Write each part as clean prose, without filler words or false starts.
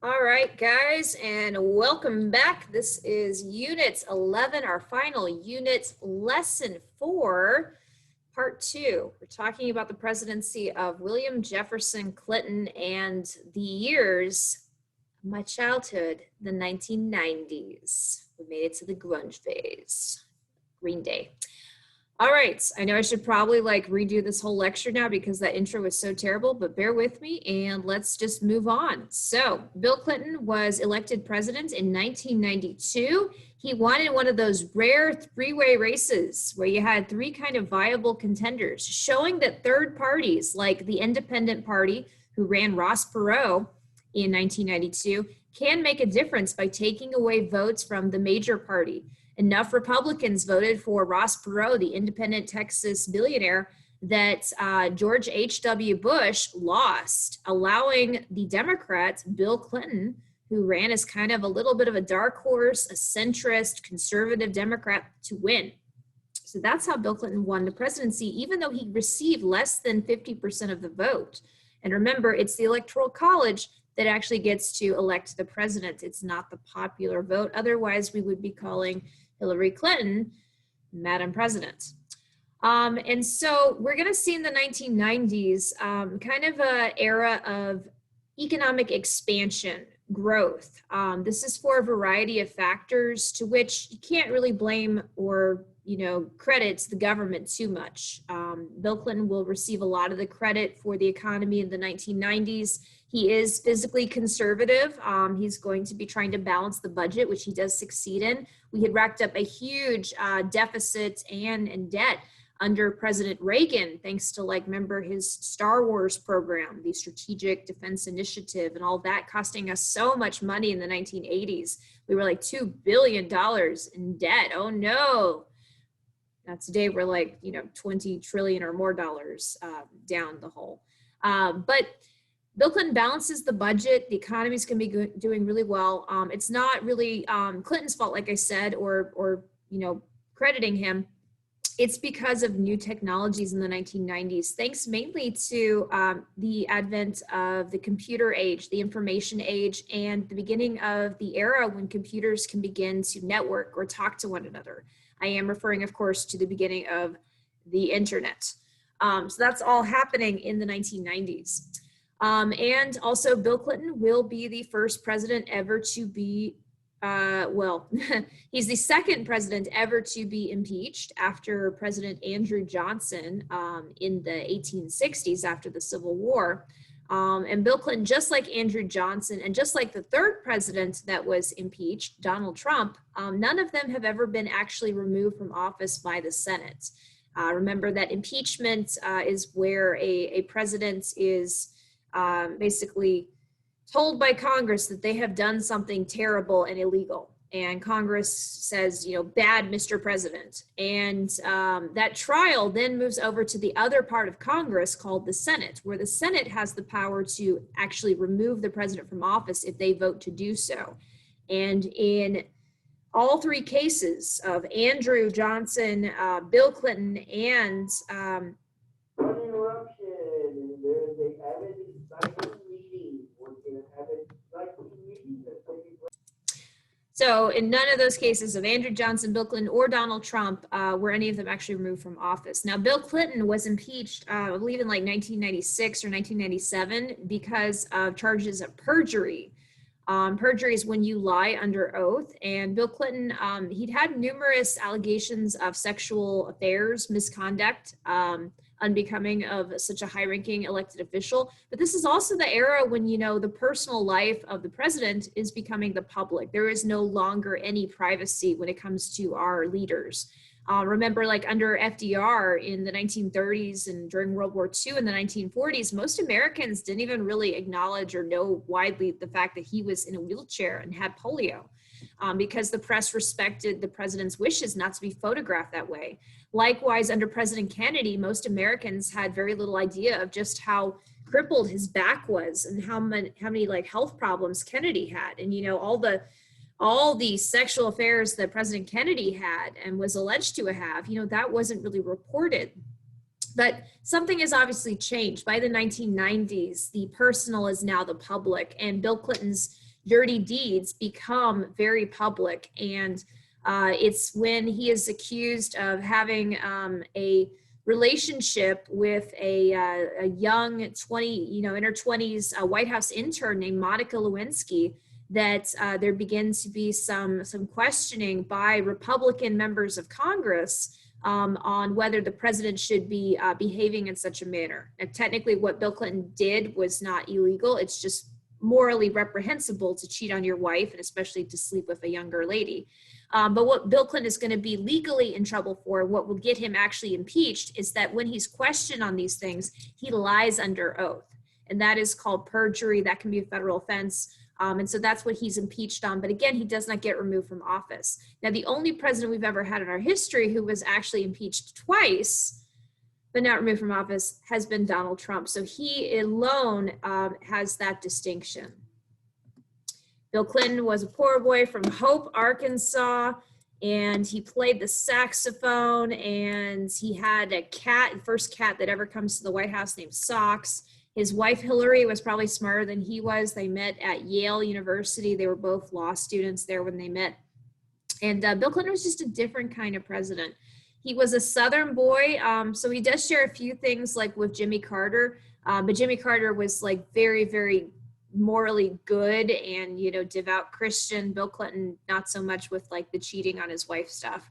All right, guys, and welcome back. This is Unit 11, our final unit, Lesson 4, Part 2. We're talking about the presidency of William Jefferson Clinton and the years of my childhood, the 1990s. We made it to the grunge phase, Green Day. All right, I know I should probably redo this whole lecture now because that intro was so terrible, but bear with me and let's just move on. So Bill Clinton was elected president in 1992. He won in one of those rare three-way races where you had three kind of viable contenders, showing that third parties like the Independent Party, who ran Ross Perot in 1992, can make a difference by taking away votes from the major party. Enough Republicans voted for Ross Perot, the independent Texas billionaire, that George H.W. Bush lost, allowing the Democrat, Bill Clinton, who ran as kind of a little bit of a dark horse, a centrist, conservative Democrat, to win. So that's how Bill Clinton won the presidency, even though he received less than 50% of the vote. And remember, it's the Electoral College that actually gets to elect the president. It's not the popular vote. Otherwise, we would be calling Hillary Clinton Madam President. And so we're going to see in the 1990s kind of an era of economic expansion, growth. This is for a variety of factors to which you can't really blame or credit the government too much. Bill Clinton will receive a lot of the credit for the economy in the 1990s. He is physically conservative. He's going to be trying to balance the budget, which he does succeed in. We had racked up a huge deficit and debt under President Reagan, thanks to remember his Star Wars program, the Strategic Defense Initiative, and all that costing us so much money in the 1980s. We were like $2 billion in debt. Oh no. Now today we're 20 trillion or more dollars down the hole. But Bill Clinton balances the budget. The economy's going to be doing really well. It's not really Clinton's fault, like I said, or crediting him. It's because of new technologies in the 1990s, thanks mainly to the advent of the computer age, the information age, and the beginning of the era when computers can begin to network or talk to one another. I am referring, of course, to the beginning of the internet. So that's all happening in the 1990s. And also, Bill Clinton will be the first president ever to be he's the second president ever to be impeached after President Andrew Johnson in the 1860s after the Civil War. And Bill Clinton, just like Andrew Johnson and just like the third president that was impeached, Donald Trump, none of them have ever been actually removed from office by the Senate. Remember that impeachment is where a president is basically told by Congress that they have done something terrible and illegal. And Congress says, bad, Mr. President. And that trial then moves over to the other part of Congress called the Senate, where the Senate has the power to actually remove the president from office if they vote to do so. And in all three cases of Andrew Johnson, Bill Clinton, and so in none of those cases of Andrew Johnson, Bill Clinton, or Donald Trump were any of them actually removed from office. Now, Bill Clinton was impeached, I believe in 1996 or 1997 because of charges of perjury. Perjury is when you lie under oath. And Bill Clinton, he'd had numerous allegations of sexual affairs, misconduct, unbecoming of such a high-ranking elected official. But this is also the era when, the personal life of the president is becoming the public. There is no longer any privacy when it comes to our leaders. Remember, under FDR in the 1930s and during World War II in the 1940s, most Americans didn't even really acknowledge or know widely the fact that he was in a wheelchair and had polio. Because the press respected the president's wishes not to be photographed that way. Likewise, under President Kennedy, most Americans had very little idea of just how crippled his back was and how many health problems Kennedy had. And, all the sexual affairs that President Kennedy had and was alleged to have, that wasn't really reported. But something has obviously changed. By the 1990s, the personal is now the public, and Bill Clinton's dirty deeds become very public. And it's when he is accused of having a relationship with a young 20, in her 20s, White House intern named Monica Lewinsky, that there begins to be some questioning by Republican members of Congress on whether the president should be behaving in such a manner. And technically what Bill Clinton did was not illegal. It's just morally reprehensible to cheat on your wife, and especially to sleep with a younger lady. But what Bill Clinton is going to be legally in trouble for, what will get him actually impeached, is that when he's questioned on these things, he lies under oath. And that is called perjury. That can be a federal offense. And so that's what he's impeached on. But again, he does not get removed from office. Now, the only president we've ever had in our history who was actually impeached twice, but not removed from office, has been Donald Trump. So he alone has that distinction. Bill Clinton was a poor boy from Hope, Arkansas, and he played the saxophone, and he had a cat, the first cat that ever comes to the White House, named Socks. His wife, Hillary, was probably smarter than he was. They met at Yale University. They were both law students there when they met. And Bill Clinton was just a different kind of president. He was a Southern boy, so he does share a few things like with Jimmy Carter, but Jimmy Carter was like very, very morally good and, devout Christian. Bill Clinton, not so much with like the cheating on his wife stuff.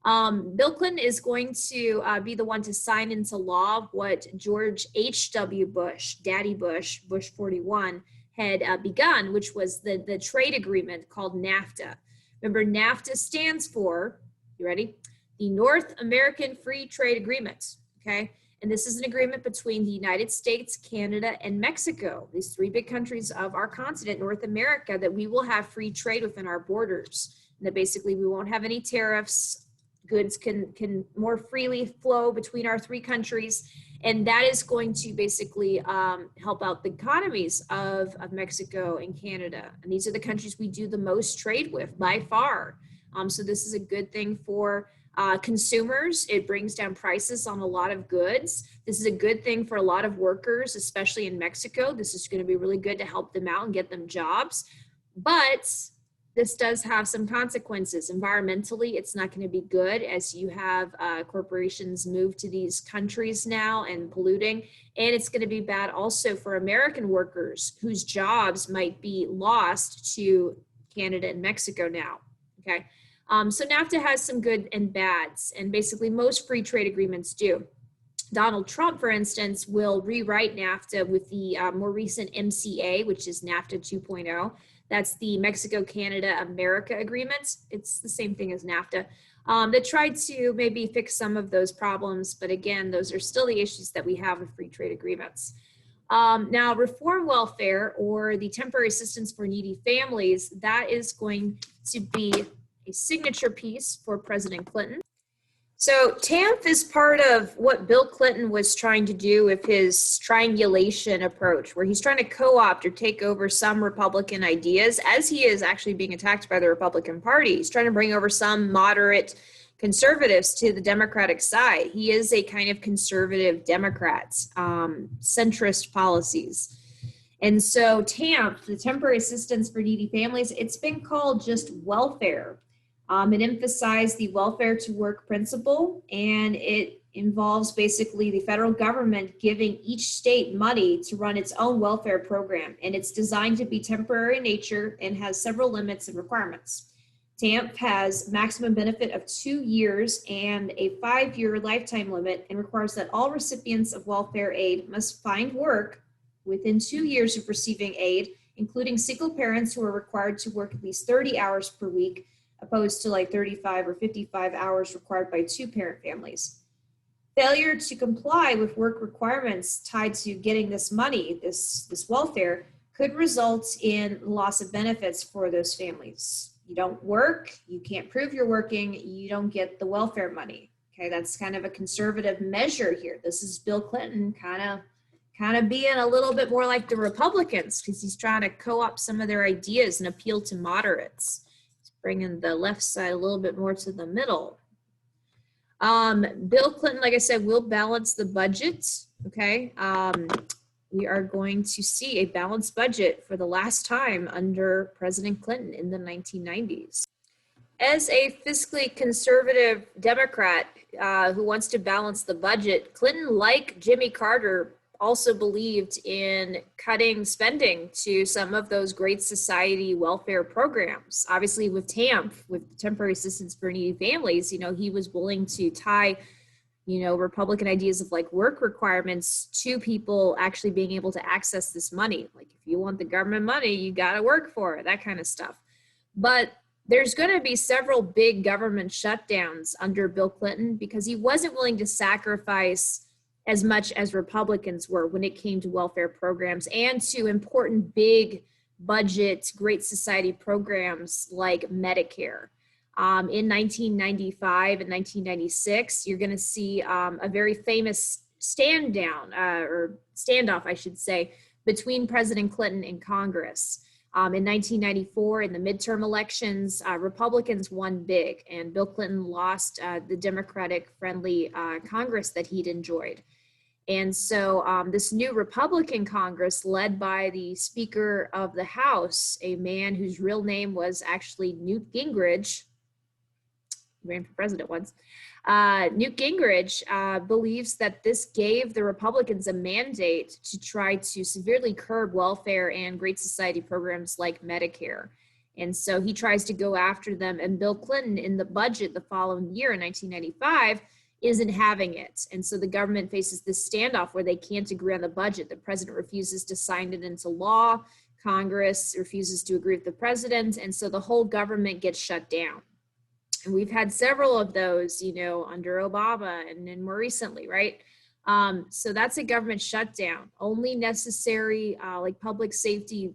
Bill Clinton is going to be the one to sign into law what George H.W. Bush, Daddy Bush, Bush 41, had begun, which was the trade agreement called NAFTA. Remember, NAFTA stands for, you ready? The North American Free Trade Agreement, okay? And this is an agreement between the United States, Canada, and Mexico, these three big countries of our continent, North America, that we will have free trade within our borders. And that basically we won't have any tariffs. Goods can more freely flow between our three countries. And that is going to basically help out the economies of Mexico and Canada. And these are the countries we do the most trade with by far. So this is a good thing for consumers. It brings down prices on a lot of goods. This is a good thing for a lot of workers, especially in Mexico. This is going to be really good to help them out and get them jobs. But this does have some consequences. Environmentally, it's not going to be good as you have corporations move to these countries now and polluting. And it's going to be bad also for American workers whose jobs might be lost to Canada and Mexico now. Okay. So NAFTA has some good and bads, and basically most free trade agreements do. Donald Trump, for instance, will rewrite NAFTA with the more recent MCA, which is NAFTA 2.0. That's the Mexico-Canada-America agreement. It's the same thing as NAFTA. That tried to maybe fix some of those problems, but again, those are still the issues that we have with free trade agreements. Now, reform welfare, or the temporary assistance for needy families, that is going to be a signature piece for President Clinton. So TAMF is part of what Bill Clinton was trying to do with his triangulation approach, where he's trying to co-opt or take over some Republican ideas, as he is actually being attacked by the Republican Party. He's trying to bring over some moderate conservatives to the Democratic side. He is a kind of conservative Democrat, centrist policies. And so TAMF, the Temporary Assistance for Needy Families, it's been called just welfare. It emphasized the welfare to work principle, and it involves basically the federal government giving each state money to run its own welfare program. And it's designed to be temporary in nature and has several limits and requirements. TAMF has maximum benefit of 2 years and a 5-year lifetime limit, and requires that all recipients of welfare aid must find work within 2 years of receiving aid, including single parents who are required to work at least 30 hours per week, opposed to like 35 or 55 hours required by two-parent families. Failure to comply with work requirements tied to getting this money, this welfare, could result in loss of benefits for those families. You don't work, you can't prove you're working, you don't get the welfare money. Okay, that's kind of a conservative measure here. This is Bill Clinton kind of being a little bit more like the Republicans, because he's trying to co-opt some of their ideas and appeal to moderates. Bringing the left side a little bit more to the middle. Bill Clinton, like I said, will balance the budget, okay? we are going to see a balanced budget for the last time under President Clinton in the 1990s. As a fiscally conservative Democrat who wants to balance the budget, Clinton, like Jimmy Carter, also believed in cutting spending to some of those Great Society welfare programs. Obviously with TAMF, with Temporary Assistance for Needy Families, he was willing to tie Republican ideas of like work requirements to people actually being able to access this money. Like if you want the government money, you got to work for it, that kind of stuff. But there's going to be several big government shutdowns under Bill Clinton because he wasn't willing to sacrifice as much as Republicans were when it came to welfare programs and to important big budget Great Society programs like Medicare. In 1995 and 1996, you're going to see a very famous standoff, I should say, between President Clinton and Congress. In 1994, in the midterm elections, Republicans won big, and Bill Clinton lost the Democratic-friendly Congress that he'd enjoyed. And so this new Republican Congress, led by the Speaker of the House, a man whose real name was actually Newt Gingrich, ran for president once. Newt Gingrich believes that this gave the Republicans a mandate to try to severely curb welfare and Great Society programs like Medicare. And so he tries to go after them. And Bill Clinton, in the budget the following year in 1995, isn't having it. And so the government faces this standoff where they can't agree on the budget. The president refuses to sign it into law. Congress refuses to agree with the president. And so the whole government gets shut down. And we've had several of those, under Obama and then more recently, right? So that's a government shutdown. Only necessary like public safety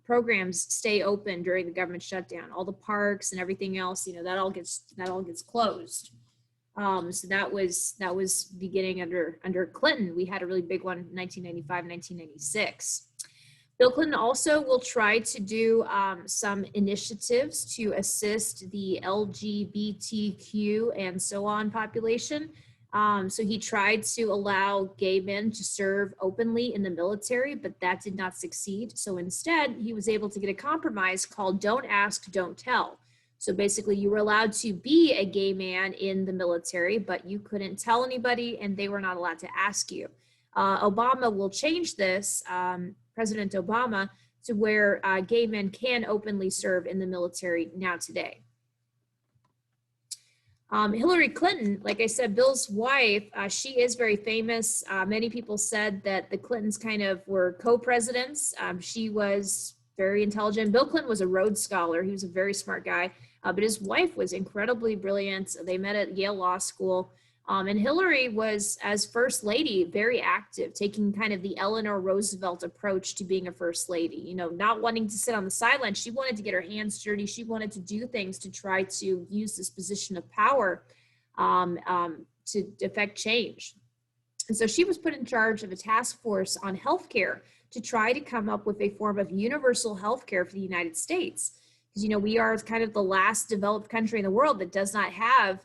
programs stay open during the government shutdown. All the parks and everything else, that all gets closed. So that was beginning under Clinton. We had a really big one in 1995, 1996. Bill Clinton also will try to do some initiatives to assist the LGBTQ and so on population. So he tried to allow gay men to serve openly in the military, but that did not succeed. So instead, he was able to get a compromise called Don't Ask, Don't Tell. So basically, you were allowed to be a gay man in the military, but you couldn't tell anybody and they were not allowed to ask you. Obama will change this, President Obama, to where gay men can openly serve in the military now today. Hillary Clinton, like I said, Bill's wife, she is very famous. Many people said that the Clintons kind of were co-presidents. She was very intelligent. Bill Clinton was a Rhodes Scholar. He was a very smart guy, but his wife was incredibly brilliant. They met at Yale Law School. And Hillary was, as First Lady, very active, taking kind of the Eleanor Roosevelt approach to being a First Lady, not wanting to sit on the sidelines. She wanted to get her hands dirty. She wanted to do things to try to use this position of power to effect change. And so she was put in charge of a task force on healthcare to try to come up with a form of universal healthcare for the United States. Because, we are kind of the last developed country in the world that does not have,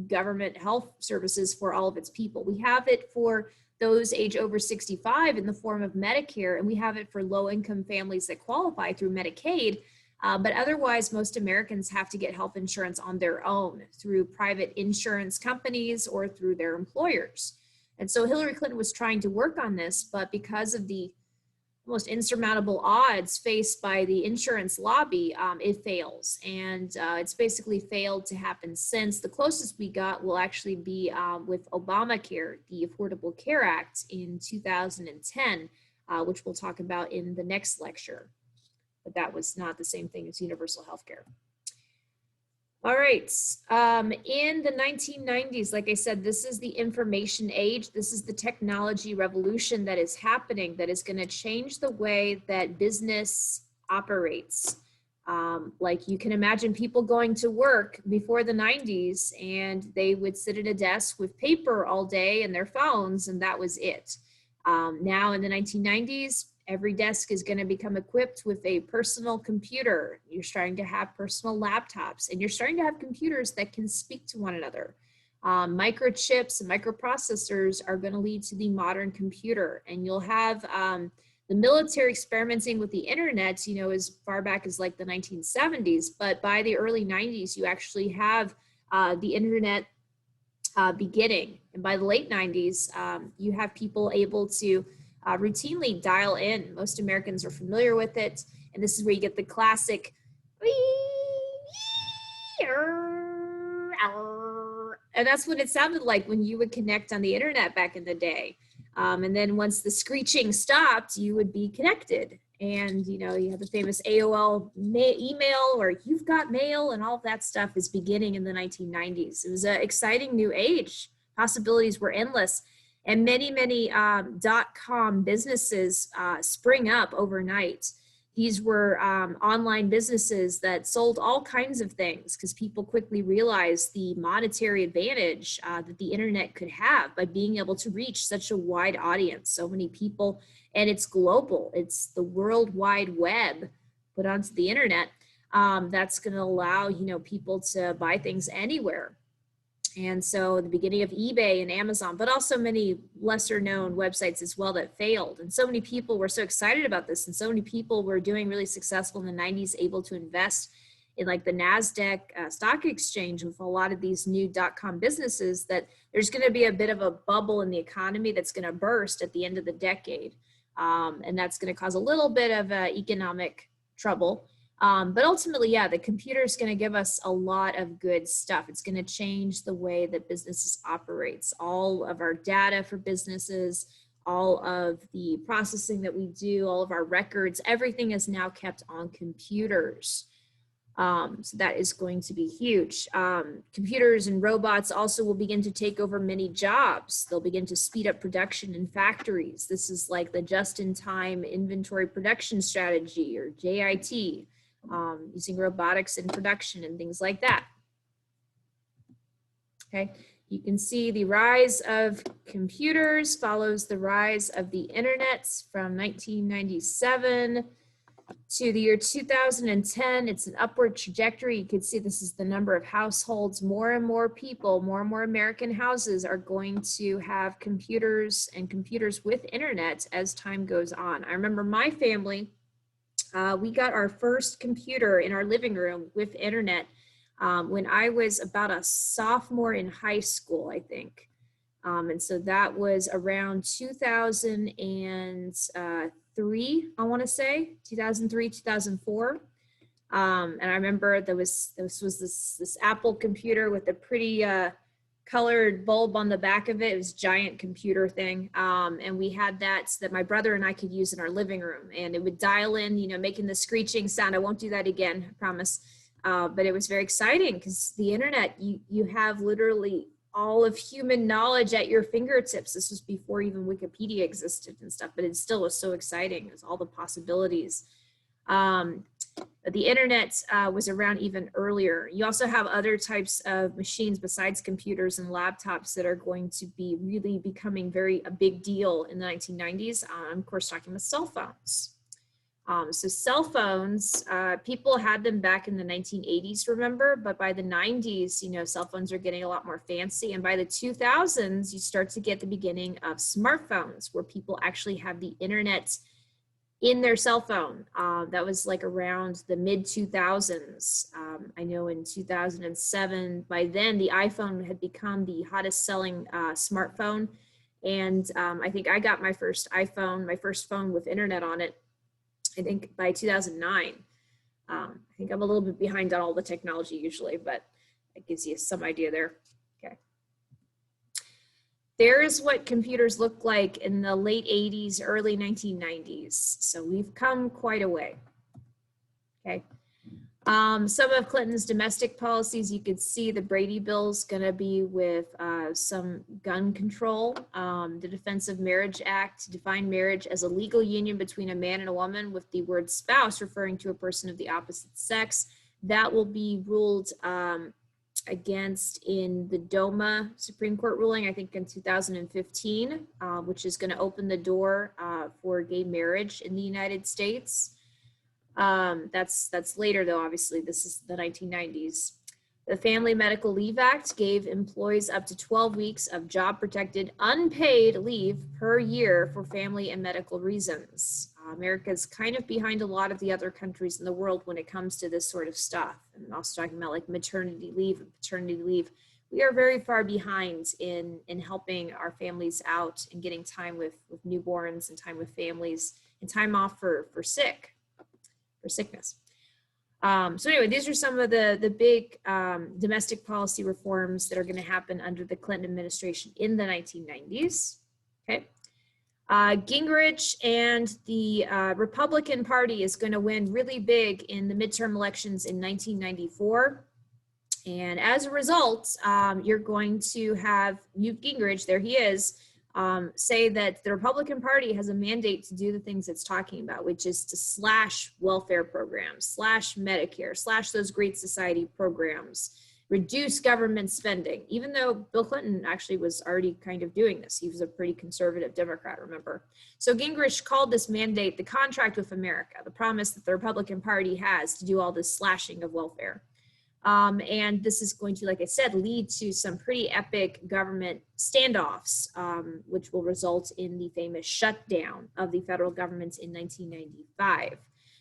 government health services for all of its people. We have it for those age over 65 in the form of Medicare, and we have it for low-income families that qualify through Medicaid. But otherwise, most Americans have to get health insurance on their own through private insurance companies or through their employers. And so Hillary Clinton was trying to work on this, but because of the almost insurmountable odds faced by the insurance lobby, it fails. And it's basically failed to happen since. The closest we got will actually be with Obamacare, the Affordable Care Act in 2010, which we'll talk about in the next lecture. But that was not the same thing as universal health care. All right, in the 1990s, like I said, this is the information age. This is the technology revolution that is happening that is going to change the way that business operates. Like you can imagine people going to work before the 90s and they would sit at a desk with paper all day and their phones, and that was it. Now in the 1990s, every desk is going to become equipped with a personal computer. You're starting to have personal laptops, and you're starting to have computers that can speak to one another. Microchips and microprocessors are going to lead to the modern computer, and you'll have the military experimenting with the internet, you know, as far back as like the 1970s, but by the early 90s, you actually have the internet beginning. And by the late 90s, you have people able to routinely dial in. Most Americans are familiar with it. And this is where you get the classic, and that's what it sounded like when you would connect on the internet back in the day. And then once the screeching stopped, you would be connected. And, you know, you have the famous AOL email or you've got mail, and all of that stuff is beginning in the 1990s. It was an exciting new age. Possibilities were endless. And many .com businesses spring up overnight. These were online businesses that sold all kinds of things because people quickly realized the monetary advantage that the internet could have by being able to reach such a wide audience, so many people, and it's global. It's the World Wide Web put onto the internet. That's going to allow, you know, people to buy things anywhere. And so the beginning of eBay and Amazon, but also many lesser known websites as well that failed. And so many people were so excited about this. And so many people were doing really successful in the 90s, able to invest in like the NASDAQ stock exchange with a lot of these new .com businesses, that there's going to be a bit of a bubble in the economy that's going to burst at the end of the decade. And that's going to cause a little bit of economic trouble. But ultimately, yeah, the computer is going to give us a lot of good stuff. It's going to change the way that businesses operates. All of our data for businesses, all of the processing that we do, all of our records, everything is now kept on computers. So that is going to be huge. Computers and robots also will begin to take over many jobs. They'll begin to speed up production in factories. This is like the just-in-time inventory production strategy, or JIT. Using robotics in production and things like that. Okay, you can see the rise of computers follows the rise of the internet from 1997 to the year 2010. It's an upward trajectory. You can see this is the number of households. More and more people, more and more American houses are going to have computers and computers with internet as time goes on. I remember my family, we got our first computer in our living room with internet when I was about a sophomore in high school, I think. And so that was around 2003, I want to say, 2003, 2004. And I remember this was this Apple computer with a pretty colored bulb on the back of it. It was a giant computer thing. And we had that so that my brother and I could use in our living room, and it would dial in, you know, making the screeching sound. I won't do that again, I promise. But it was very exciting because the internet, you have literally all of human knowledge at your fingertips. This was before even Wikipedia existed and stuff, but it still was so exciting. It was all the possibilities. The internet was around even earlier. You also have other types of machines besides computers and laptops that are going to be really becoming a big deal in the 1990s. I'm of course talking about cell phones. So cell phones, people had them back in the 1980s, remember, but by the 90s, you know, cell phones are getting a lot more fancy. And by the 2000s, you start to get the beginning of smartphones where people actually have the internet in their cell phone. That was like around the mid 2000s. I know in 2007, by then the iPhone had become the hottest selling smartphone. And I think I got my first iPhone, my first phone with internet on it, I think by 2009. I think I'm a little bit behind on all the technology usually, but it gives you some idea there. Okay. There's what computers looked like in the late 80s, early 1990s. So we've come quite a way. Okay. Some of Clinton's domestic policies, you could see the Brady Bill's going to be with some gun control. The Defense of Marriage Act to define marriage as a legal union between a man and a woman with the word spouse referring to a person of the opposite sex. That will be ruled against in the DOMA Supreme Court ruling, I think in 2015, which is going to open the door for gay marriage in the United States. That's later though, obviously. This is the 1990s. The Family Medical Leave Act gave employees up to 12 weeks of job-protected unpaid leave per year for family and medical reasons. America's kind of behind a lot of the other countries in the world when it comes to this sort of stuff. And I'm also talking about like maternity leave and paternity leave. We are very far behind in helping our families out and getting time with newborns and time with families and time off for sickness. So anyway, these are some of the big domestic policy reforms that are going to happen under the Clinton administration in the 1990s. Okay. Gingrich and the Republican Party is going to win really big in the midterm elections in 1994. And as a result, you're going to have Newt Gingrich, there he is, say that the Republican Party has a mandate to do the things it's talking about, which is to slash welfare programs, slash Medicare, slash those Great Society programs, reduce government spending, even though Bill Clinton actually was already kind of doing this. He was a pretty conservative Democrat, remember? So Gingrich called this mandate the contract with America, the promise that the Republican Party has to do all this slashing of welfare. And this is going to, like I said, lead to some pretty epic government standoffs, which will result in the famous shutdown of the federal government in 1995.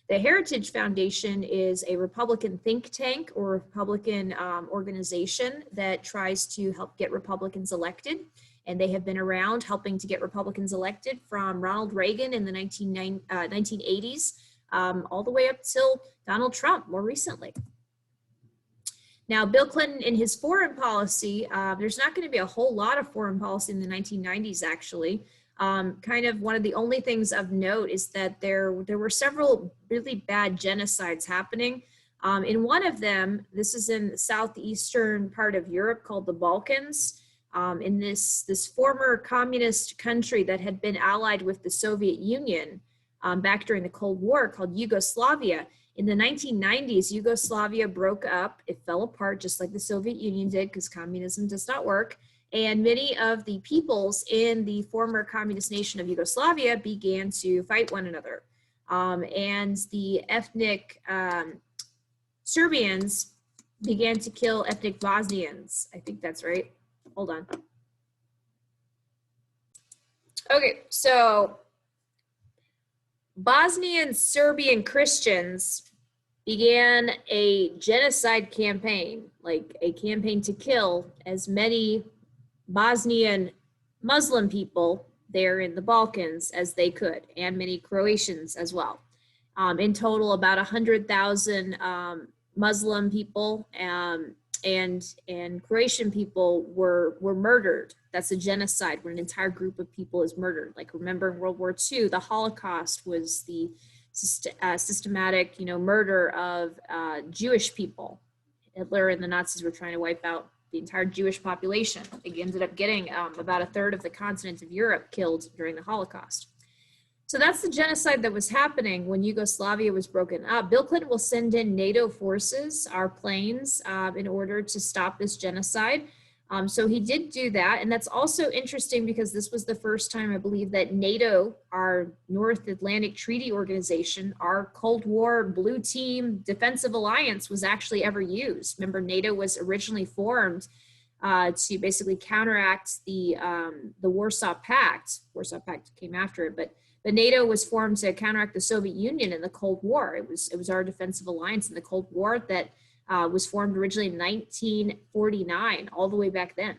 The Heritage Foundation is a Republican think tank or Republican organization that tries to help get Republicans elected. And they have been around helping to get Republicans elected from Ronald Reagan in the 1980s all the way up till Donald Trump more recently. Now, Bill Clinton in his foreign policy, there's not going to be a whole lot of foreign policy in the 1990s, actually. Kind of one of the only things of note is that there were several really bad genocides happening. In one of them, this is in the southeastern part of Europe called the Balkans, in this former communist country that had been allied with the Soviet Union back during the Cold War called Yugoslavia. In the 1990s, Yugoslavia broke up. It fell apart just like the Soviet Union did because communism does not work. And many of the peoples in the former communist nation of Yugoslavia began to fight one another. And the ethnic Serbians began to kill ethnic Bosnians. I think that's right. Hold on. Okay, so Bosnian Serbian Christians began a genocide campaign, like a campaign to kill as many Bosnian Muslim people there in the Balkans as they could, and many Croatians as well. In total, about 100,000 Muslim people and Croatian people were murdered. That's a genocide when an entire group of people is murdered. Like, remember in World War II, the Holocaust was the systematic, murder of Jewish people. Hitler and the Nazis were trying to wipe out the entire Jewish population. They ended up getting about a third of the continent of Europe killed during the Holocaust. So that's the genocide that was happening when Yugoslavia was broken up. Bill Clinton will send in NATO forces, our planes, in order to stop this genocide. So he did do that. And that's also interesting because this was the first time, I believe, that NATO, our North Atlantic Treaty Organization, our Cold War blue team defensive alliance, was actually ever used. Remember, NATO was originally formed to basically counteract the Warsaw Pact. Warsaw Pact came after it, but NATO was formed to counteract the Soviet Union in the Cold War. It was our defensive alliance in the Cold War that was formed originally in 1949, all the way back then.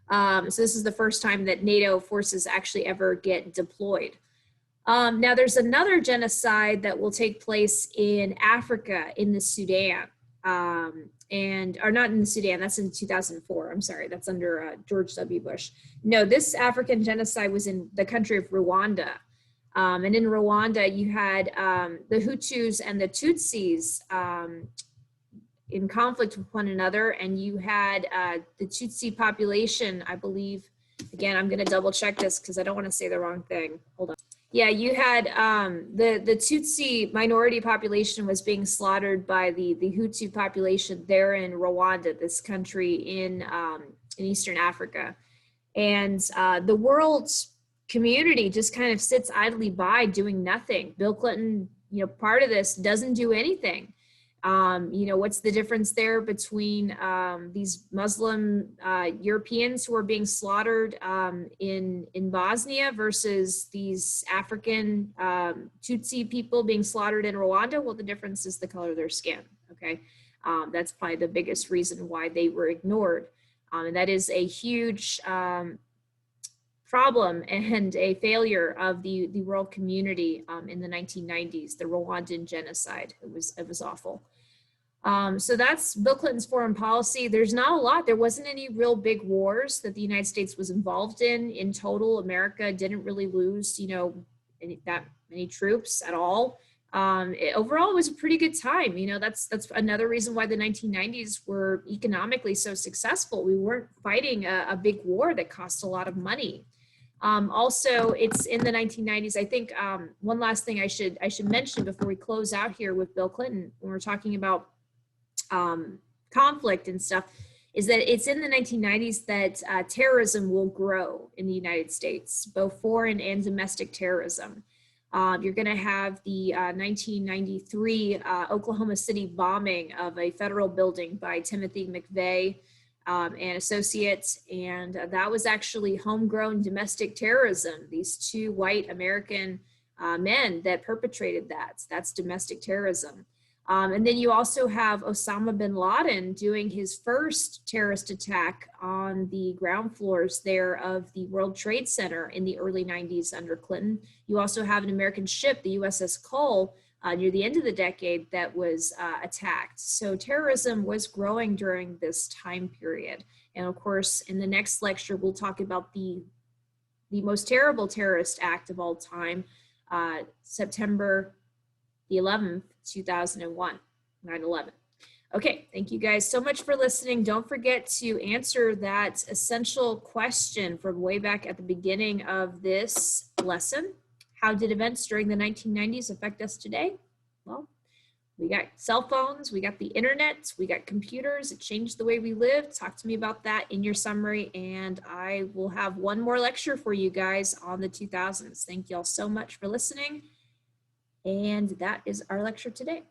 So this is the first time that NATO forces actually ever get deployed. Now there's another genocide that will take place in Africa, in the Sudan, or not in the Sudan, that's in 2004, I'm sorry, that's under George W. Bush. No, this African genocide was in the country of Rwanda. And in Rwanda, you had the Hutus and the Tutsis in conflict with one another, and you had the Tutsi population, I believe, again, I'm going to double check this because I don't want to say the wrong thing. Hold on. Yeah, you had the Tutsi minority population was being slaughtered by the Hutu population there in Rwanda, this country in Eastern Africa. And the world's community just kind of sits idly by doing nothing. Bill Clinton, part of this doesn't do anything. You know, what's the difference there between these Muslim Europeans who are being slaughtered in Bosnia versus these African Tutsi people being slaughtered in Rwanda? Well, the difference is the color of their skin, okay? That's probably the biggest reason why they were ignored. And that is a huge problem and a failure of the world community in the 1990s, the Rwandan genocide. It was awful. So that's Bill Clinton's foreign policy. There's not a lot. There wasn't any real big wars that the United States was involved in. In total, America didn't really lose, you know, that many troops at all. Overall, it was a pretty good time. You know, that's another reason why the 1990s were economically so successful. We weren't fighting a big war that cost a lot of money. Also, it's in the 1990s. I think one last thing I should mention before we close out here with Bill Clinton, when we're talking about conflict and stuff, is that it's in the 1990s that terrorism will grow in the United States, both foreign and domestic terrorism. You're going to have the 1993 Oklahoma City bombing of a federal building by Timothy McVeigh and associates, and that was actually homegrown domestic terrorism. These two white American men that perpetrated that. That's domestic terrorism. And then you also have Osama bin Laden doing his first terrorist attack on the ground floors there of the World Trade Center in the early 90s under Clinton. You also have an American ship, the USS Cole, near the end of the decade that was attacked. So terrorism was growing during this time period. And of course, in the next lecture, we'll talk about the most terrible terrorist act of all time, September the 11th, 2001, 9/11. Okay, thank you guys so much for listening. Don't forget to answer that essential question from way back at the beginning of this lesson. How did events during the 1990s affect us today? Well, we got cell phones, we got the internet, we got computers. It changed the way we live. Talk to me about that in your summary, and I will have one more lecture for you guys on the 2000s. Thank you all so much for listening. And that is our lecture today.